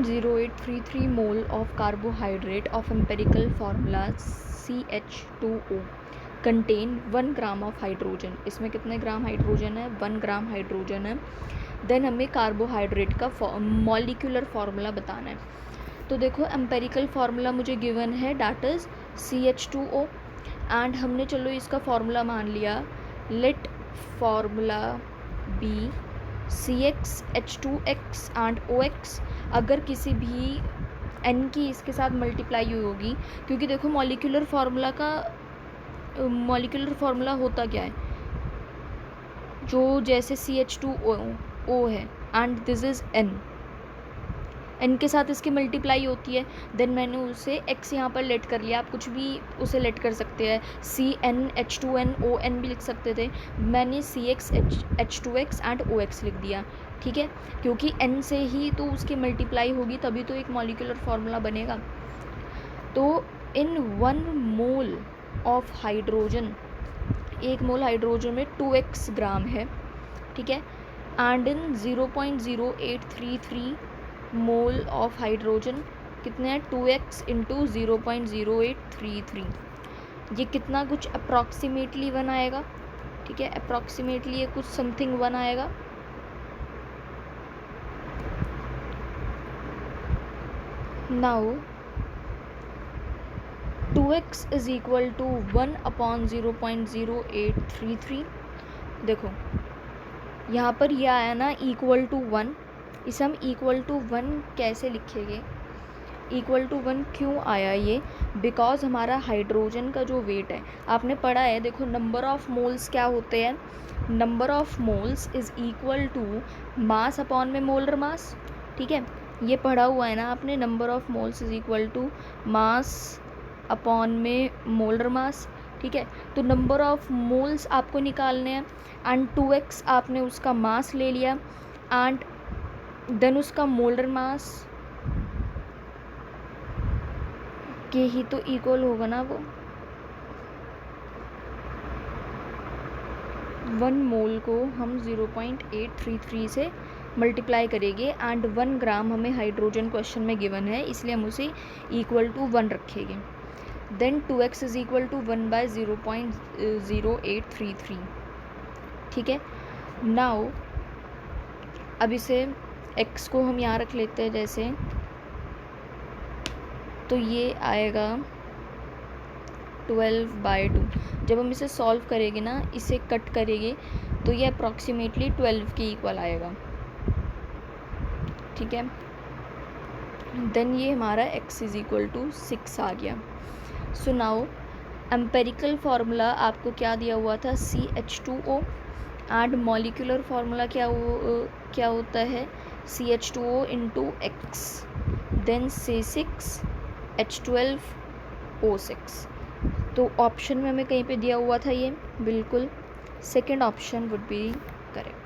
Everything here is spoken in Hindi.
0.0833 mole of carbohydrate of empirical formula CH2O contain 1 gram of hydrogen. इसमें कितने ग्राम हाइड्रोजन है? 1 ग्राम हाइड्रोजन है। देन हमें कार्बोहाइड्रेट का मॉलिक्यूलर फार्मूला बताना है। तो देखो एम्पेरिकल फार्मूला मुझे गिवन है, डैट इज़ CH2O एंड हमने चलो इसका फार्मूला मान लिया, let formula be CxH2x and OX। अगर किसी भी n की इसके साथ मल्टीप्लाई हुई होगी, क्योंकि देखो मॉलिक्यूलर फार्मूला होता क्या है, जो जैसे CH2O है एंड दिस इज़ n के साथ इसकी मल्टीप्लाई होती है। देन मैंने उसे x यहाँ पर लेट कर लिया, आप कुछ भी उसे लेट कर सकते हैं, CnH2nOn भी लिख सकते थे, मैंने CxH2x एंड OX लिख दिया, ठीक है, क्योंकि n से ही तो उसकी मल्टीप्लाई होगी तभी तो एक मॉलिक्यूलर फार्मूला बनेगा। तो इन 1 mole of hydrogen, 1 mole hydrogen में 2x ग्राम है, ठीक है, and in 0.0833 mole of hydrogen कितने हैं? 2x into 0.0833। ये कितना कुछ अप्रॉक्सीमेटली 1 आएगा, ठीक है, अप्रॉक्सीमेटली ये कुछ समथिंग 1 आएगा। Now 2x is equal to 1/0.0833। देखो यहाँ पर यह आया ना इक्वल टू 1, इसे हम इक्वल टू 1 कैसे लिखेंगे? इक्वल टू 1 क्यों आया ये? बिकॉज हमारा हाइड्रोजन का जो वेट है, आपने पढ़ा है, देखो नंबर ऑफ मोल्स क्या होते हैं, number of moles is equal to mass upon में मोलर मास, ठीक है, ये पढ़ा हुआ है ना आपने, number of moles is equal to mass upon में मोलर मास, ठीक है। तो नंबर ऑफ मोल्स आपको निकालने हैं एंड 2x आपने उसका मास ले लिया एंड देन उसका मोलर मास के ही तो इक्वल होगा ना वो। 1 मोल को हम 0.833 से मल्टीप्लाई करेंगे एंड 1 ग्राम हमें हाइड्रोजन क्वेश्चन में गिवन है, इसलिए हम उसे इक्वल टू 1 रखेंगे। Then 2x is equal to 1/0.0833, ठीक है। नाउ अब इसे x को हम यहाँ रख लेते हैं जैसे, तो ये आएगा 12/2। जब हम इसे सॉल्व करेंगे ना, इसे कट करेंगे तो ये अप्रॉक्सीमेटली 12 के इक्वल आएगा, ठीक है। देन ये हमारा x इज इक्वल टू 6 आ गया। सो नाउ एम्पेरिकल फार्मूला आपको क्या दिया हुआ था? CH2O एंड मॉलिक्यूलर फार्मूला क्या होता है? CH2O into x, then C6H12O6। तो ऑप्शन में हमें कहीं पे दिया हुआ था ये, बिल्कुल second option would be correct.